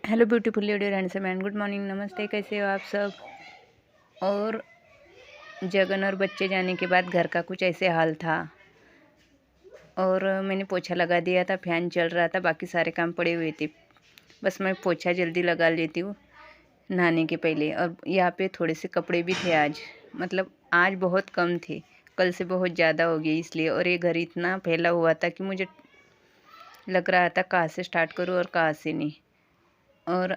Hello beautiful lady and man, good morning, नमस्ते। कैसे हो आप सब। और जगन और बच्चे जाने के बाद घर का कुछ ऐसे हाल था। और मैंने पोछा लगा दिया था, फैन चल रहा था, बाकी सारे काम पड़े हुए थे। बस मैं पोछा जल्दी लगा लेती हूँ नहाने के पहले। और यहाँ पे थोड़े से कपड़े भी थे आज, मतलब आज बहुत कम थे, कल से बहुत ज़्यादा हो गए इसलिए। और ये घर इतना फैला हुआ था कि मुझे लग रहा था कहाँ से स्टार्ट करूँ और कहाँ से नहीं। और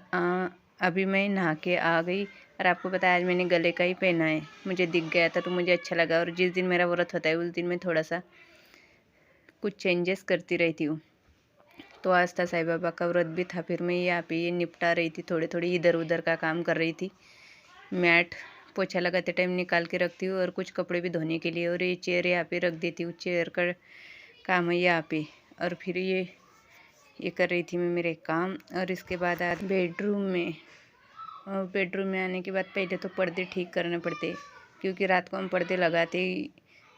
अभी मैं नहा के आ गई। और आपको पता है आज मैंने गले का ही पहना है, मुझे दिख गया था तो मुझे अच्छा लगा। और जिस दिन मेरा व्रत होता है उस दिन मैं थोड़ा सा कुछ चेंजेस करती रहती हूँ। तो आज था साईं बाबा का व्रत भी था। फिर मैं यहाँ पे ये निपटा रही थी, थोड़े थोड़े इधर उधर का काम कर रही थी। मैट पोछा लगाते टाइम निकाल के रखती हूँ और कुछ कपड़े भी धोने के लिए। और ये चेयर यहाँ पे रख देती हूँ, चेयर का काम है यहाँ पे। और फिर ये कर रही थी मैं मेरे काम। और इसके बाद आज बेडरूम में आने के बाद पहले तो पर्दे ठीक करने पड़ते, क्योंकि रात को हम पर्दे लगाते।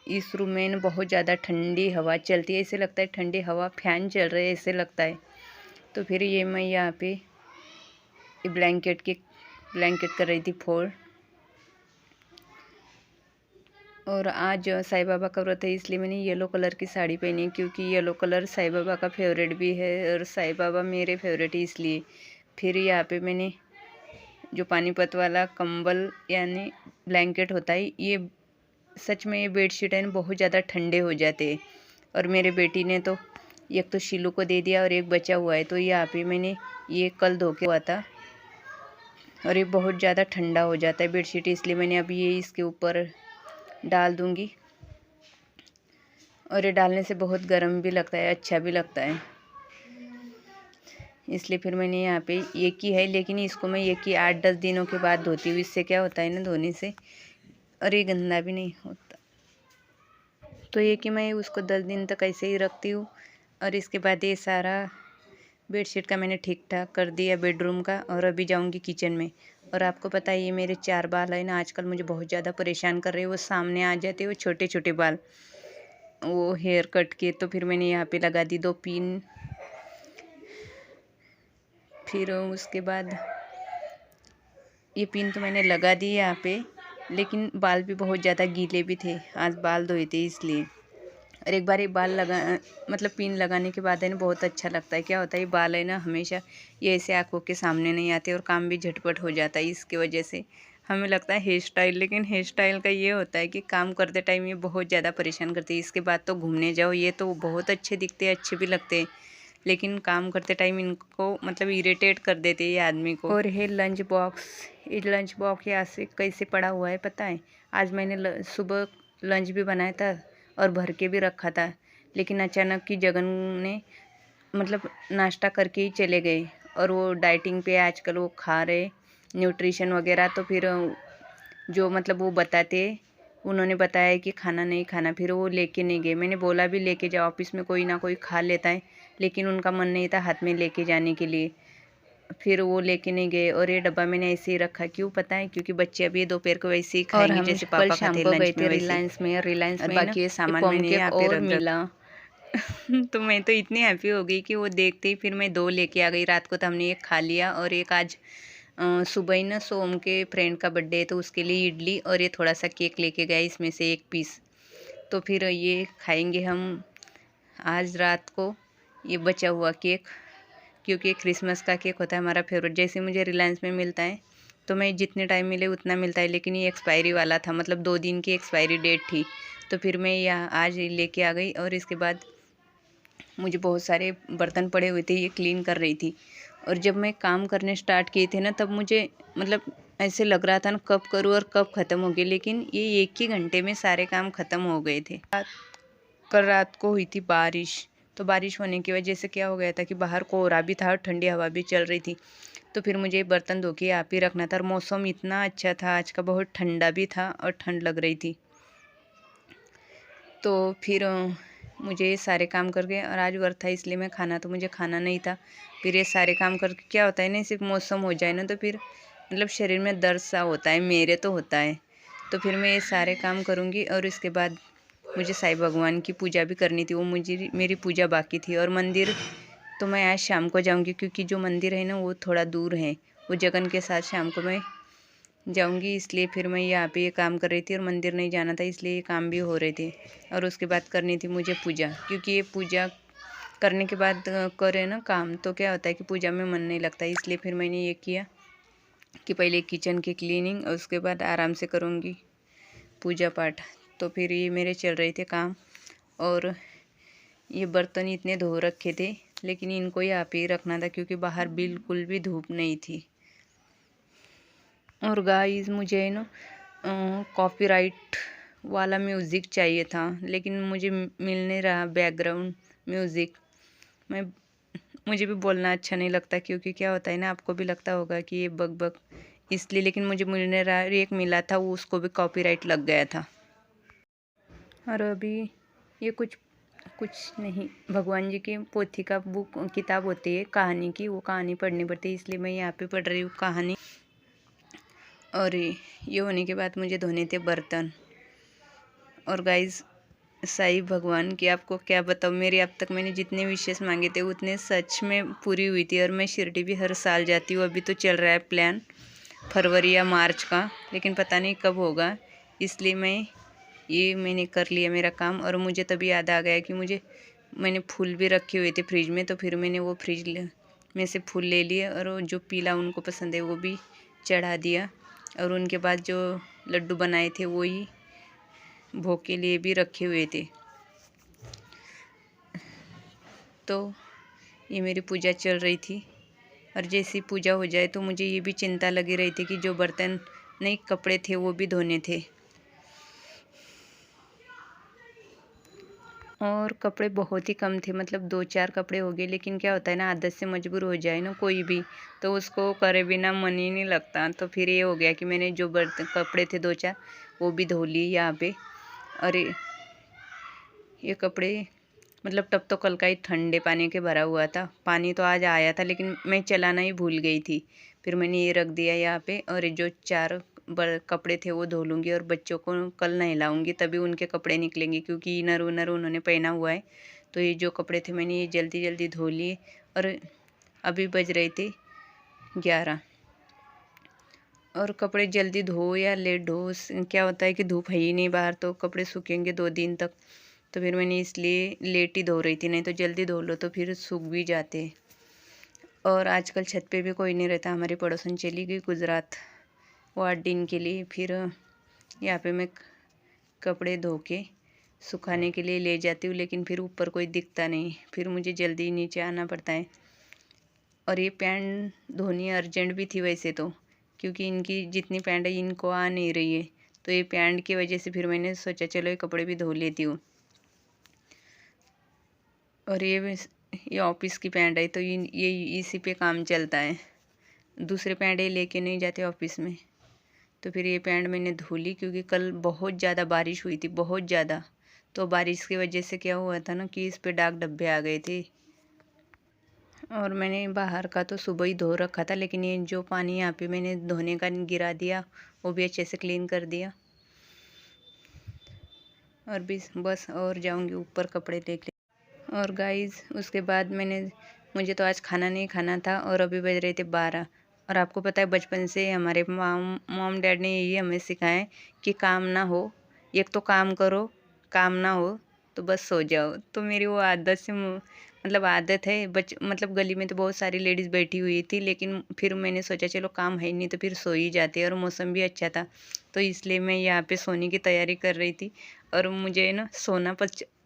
इस रूम में ना बहुत ज़्यादा ठंडी हवा चलती है, ऐसे लगता है ठंडी हवा, फैन चल रहे ऐसे लगता है। तो फिर ये मैं यहाँ पे ये ब्लैंकेट कर रही थी फोल्ड। और आज साईं बाबा का व्रत है इसलिए मैंने येलो कलर की साड़ी पहनी है, क्योंकि येलो कलर साईं बाबा का फेवरेट भी है और साईं बाबा मेरे फेवरेट है इसलिए। फिर यहाँ पे मैंने जो पानीपत वाला कंबल यानी ब्लैंकेट होता है, ये सच में ये बेडशीट है ना बहुत ज़्यादा ठंडे हो जाते हैं। और मेरे बेटी ने तो एक तो शीलू को दे दिया और एक बचा हुआ है, तो यहाँ पे मैंने ये कल धो के हुआ था। और ये बहुत ज़्यादा ठंडा हो जाता है बेडशीट, इसलिए मैंने अभी ये इसके ऊपर डाल दूँगी। और ये डालने से बहुत गर्म भी लगता है, अच्छा भी लगता है, इसलिए फिर मैंने यहाँ पे ये की है। लेकिन इसको मैं ये की 8-10 दिनों के बाद धोती हूँ। इससे क्या होता है ना धोने से, और ये गंदा भी नहीं होता। तो ये कि मैं उसको 10 दिन तक ऐसे ही रखती हूँ। और इसके बाद ये सारा बेडशीट का मैंने ठीक ठाक कर दिया बेडरूम का। और अभी जाऊँगी किचन में। और आपको पता है ये मेरे 4 बाल है ना, आजकल मुझे बहुत ज़्यादा परेशान कर रहे हैं। वो सामने आ जाते हैं, वो छोटे छोटे बाल, वो हेयर कट के। तो फिर मैंने यहाँ पे लगा दी 2 पिन। फिर उसके बाद ये पिन तो मैंने लगा दी यहाँ पे, लेकिन बाल भी बहुत ज़्यादा गीले भी थे, आज बाल धोए थे इसलिए। और एक बार ये बाल लगा मतलब पिन लगाने के बाद है ना बहुत अच्छा लगता है। क्या होता है ये बाल है ना हमेशा ये ऐसे आँखों के सामने नहीं आते और काम भी झटपट हो जाता है। इसकी वजह से हमें लगता है हेयर स्टाइल, लेकिन हेयर स्टाइल का ये होता है कि काम करते टाइम ये बहुत ज़्यादा परेशान करती है। इसके बाद तो घूमने जाओ ये तो बहुत अच्छे दिखते हैं, अच्छे भी लगते हैं, लेकिन काम करते टाइम इनको मतलब इरिटेट कर देते हैं ये आदमी को। और ये लंच बॉक्स यहाँ से कैसे पड़ा हुआ है पता है। आज मैंने सुबह लंच भी बनाया था और भर के भी रखा था, लेकिन अचानक की जगन ने मतलब नाश्ता करके ही चले गए। और वो डाइटिंग पे आजकल वो खा रहे न्यूट्रिशन वगैरह। तो फिर जो मतलब वो बताते उन्होंने बताया कि खाना नहीं खाना, फिर वो लेके नहीं गए। मैंने बोला भी लेके जाओ, ऑफिस में कोई ना कोई खा लेता है, लेकिन उनका मन नहीं था हाथ में लेके जाने के लिए, फिर वो लेके नहीं गए। और ये डब्बा मैंने ऐसे ही रखा, क्यों पता है, क्योंकि बच्चे अभी दोपहर को वैसे ही खाएंगे जैसे पापा खाते हैं लंच में। रिलायंस में बाकी ये सामान मैंने यहाँ पे रख मिला। तो मैं तो इतनी हैप्पी हो गई कि वो देखते ही फिर मैं 2 लेके आ गई। रात को तो हमने एक खा लिया और एक आज सुबह ही ना सोम के फ्रेंड का बर्थडे है तो उसके लिए इडली और ये थोड़ा सा केक लेके गया, इसमें से 1 पीस। तो फिर ये खाएंगे हम आज रात को ये बचा हुआ केक, क्योंकि क्रिसमस का केक होता है हमारा फेवरेट। जैसे मुझे रिलायंस में मिलता है तो मैं जितने टाइम मिले उतना मिलता है, लेकिन ये एक्सपायरी वाला था, मतलब 2 दिन की एक्सपायरी डेट थी। तो फिर मैं यहाँ आज लेके आ गई। और इसके बाद मुझे बहुत सारे बर्तन पड़े हुए थे, ये क्लीन कर रही थी। और जब मैं काम करने स्टार्ट किए थे ना तब मुझे मतलब ऐसे लग रहा था ना कब करूँ और कब ख़त्म हो गए, लेकिन ये 1 ही घंटे में सारे काम ख़त्म हो गए थे। कल रात को हुई थी बारिश, तो बारिश होने की वजह से क्या हो गया था कि बाहर कोहरा भी था और ठंडी हवा भी चल रही थी। तो फिर मुझे बर्तन धो के आप ही रखना था। और मौसम इतना अच्छा था आज का, बहुत ठंडा भी था और ठंड लग रही थी। तो फिर मुझे ये सारे काम करके, और आज व्रत था इसलिए मैं मुझे खाना नहीं था। फिर ये सारे काम करके क्या होता है ना, सिर्फ मौसम हो जाए ना तो फिर मतलब शरीर में दर्द सा होता है, मेरे तो होता है। तो फिर मैं ये सारे काम करूँगी। और इसके बाद मुझे साईं भगवान की पूजा भी करनी थी, वो मेरी पूजा बाकी थी। और मंदिर तो मैं आज शाम को जाऊंगी, क्योंकि जो मंदिर है ना वो थोड़ा दूर है। वो जगन के साथ शाम को मैं जाऊंगी, इसलिए फिर मैं यहाँ पे ये काम कर रही थी और मंदिर नहीं जाना था, इसलिए ये काम भी हो रहे थे। और उसके बाद करनी थी मुझे पूजा, क्योंकि ये पूजा करने के बाद करे ना काम तो क्या होता है कि पूजा में मन नहीं लगता। इसलिए फिर मैंने ये किया कि पहले किचन की क्लीनिंग और उसके बाद आराम से करूँगी पूजा पाठ। तो फिर ये मेरे चल रहे थे काम। और ये बर्तन इतने धो रखे थे, लेकिन इनको यहाँ पे ही रखना था क्योंकि बाहर बिल्कुल भी धूप नहीं थी। और गाइस मुझे ना कॉपीराइट वाला म्यूज़िक चाहिए था, लेकिन मुझे मिल नहीं रहा बैकग्राउंड म्यूज़िक। मुझे भी बोलना अच्छा नहीं लगता, क्योंकि क्या होता है ना, आपको भी लगता होगा कि ये बक बक, इसलिए। लेकिन मुझे मिल नहीं रहा, एक मिला था वो, उसको भी कॉपीराइट लग गया था। और अभी ये कुछ नहीं, भगवान जी की पोथी का बुक किताब होती है कहानी की, वो कहानी पढ़नी पड़ती है, इसलिए मैं यहाँ पे पढ़ रही हूँ कहानी। और ये होने के बाद मुझे धोने थे बर्तन। और गाइस साईं भगवान की आपको क्या बताऊँ, मेरे अब तक मैंने जितने विशेष मांगे थे उतने सच में पूरी हुई थी। और मैं शिरडी भी हर साल जाती हूँ। अभी तो चल रहा है प्लान फरवरी या मार्च का, लेकिन पता नहीं कब होगा। इसलिए मैंने कर लिया मेरा काम। और मुझे तभी याद आ गया कि मैंने फूल भी रखे हुए थे फ्रिज में, तो फिर मैंने वो फ्रिज में से फूल ले लिए और वो जो पीला उनको पसंद है वो भी चढ़ा दिया। और उनके बाद जो लड्डू बनाए थे वो ही भोग के लिए भी रखे हुए थे। तो ये मेरी पूजा चल रही थी। और जैसी पूजा हो जाए तो मुझे ये भी चिंता लगी रही थी कि जो बर्तन नहीं कपड़े थे वो भी धोने थे। और कपड़े बहुत ही कम थे, मतलब 2-4 कपड़े हो गए। लेकिन क्या होता है ना, आदत से मजबूर हो जाए ना कोई भी, तो उसको करे बिना मन ही नहीं लगता। तो फिर ये हो गया कि मैंने जो बर्तन कपड़े थे 2-4 वो भी धो लिए यहाँ पे। और ये कपड़े मतलब टब तो कल का ही ठंडे पानी के भरा हुआ था। पानी तो आज आया था, लेकिन मैं चलाना ही भूल गई थी। फिर मैंने ये रख दिया यहाँ पे। और जो 4 कपड़े थे वो धो लूँगी और बच्चों को कल नहलाऊँगी, तभी उनके कपड़े निकलेंगे, क्योंकि इनर उनर उन्होंने पहना हुआ है। तो ये जो कपड़े थे मैंने ये जल्दी जल्दी धो लिए। और अभी बज रहे थे 11। और कपड़े जल्दी धो या लेट धो, क्या होता है कि धूप है ही नहीं बाहर, तो कपड़े सूखेंगे 2 दिन तक। तो फिर मैंने इसलिए लेट ही धो रही थी, नहीं तो जल्दी धो लो तो फिर सूख भी जाते। और आजकल छत पे भी कोई नहीं रहता। हमारी पड़ोसन चली गई गुजरात वो 8 दिन के लिए। फिर यहाँ पे मैं कपड़े धो के सुखाने के लिए ले जाती हूँ, लेकिन फिर ऊपर कोई दिखता नहीं, फिर मुझे जल्दी नीचे आना पड़ता है। और ये पैंट धोनी अर्जेंट भी थी वैसे तो, क्योंकि इनकी जितनी पैंट है इनको आ नहीं रही है। तो ये पैंट की वजह से फिर मैंने सोचा चलो ये कपड़े भी धो लेती हूँ। और ये ऑफिस की पैंट है, तो ये इसी पे काम चलता है, दूसरे पैंट ये लेके नहीं जाते ऑफिस में। तो फिर ये पैंट मैंने धो ली, क्योंकि कल बहुत ज़्यादा बारिश हुई थी, बहुत ज़्यादा। तो बारिश की वजह से क्या हुआ था ना कि इस पे दाग धब्बे आ गए थे। और मैंने बाहर का तो सुबह ही धो रखा था, लेकिन ये जो पानी यहाँ पे मैंने धोने का गिरा दिया वो भी अच्छे से क्लीन कर दिया। और बस और जाऊँगी ऊपर कपड़े लेके। और गाइस उसके बाद मुझे तो आज खाना नहीं खाना था, और अभी बज रहे थे 12। और आपको पता है बचपन से हमारे मॉम डैड ने यही हमें सिखाया है कि काम ना हो, एक तो काम करो, काम ना हो तो बस सो जाओ। तो मेरी वो आदत से मतलब आदत है। मतलब गली में तो बहुत सारी लेडीज़ बैठी हुई थी, लेकिन फिर मैंने सोचा चलो काम है ही नहीं तो फिर सो ही जाते। और मौसम भी अच्छा था, तो इसलिए मैं यहाँ पे सोने की तैयारी कर रही थी। और मुझे ना सोना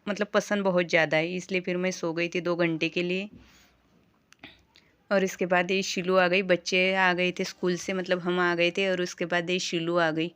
मतलब पसंद बहुत ज़्यादा है, इसलिए फिर मैं सो गई थी 2 घंटे के लिए। और इसके बाद ये शिलू आ गई, बच्चे आ गए थे स्कूल से, मतलब हम आ गए थे। और उसके बाद ये शिलू आ गई।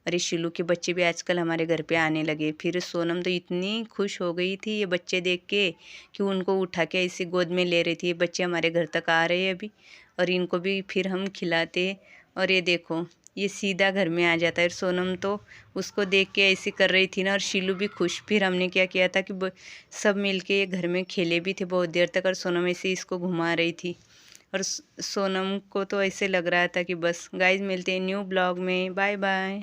और ये शिलू के बच्चे भी आजकल हमारे घर पे आने लगे। फिर सोनम तो इतनी खुश हो गई थी ये बच्चे देख के कि उनको उठा के ऐसे गोद में ले रही थी। ये बच्चे हमारे घर तक आ रहे हैं अभी, और इनको भी फिर हम खिलाते। और ये देखो ये सीधा घर में आ जाता है। सोनम तो उसको देख के ऐसी कर रही थी ना, और शिलू भी खुश। फिर हमने क्या किया था कि सब मिलके ये घर में खेले भी थे बहुत देर तक, और सोनम ऐसे इसको घुमा रही थी। और सोनम को तो ऐसे लग रहा था कि बस। गाइस मिलते हैं न्यू ब्लॉग में, बाय बाय।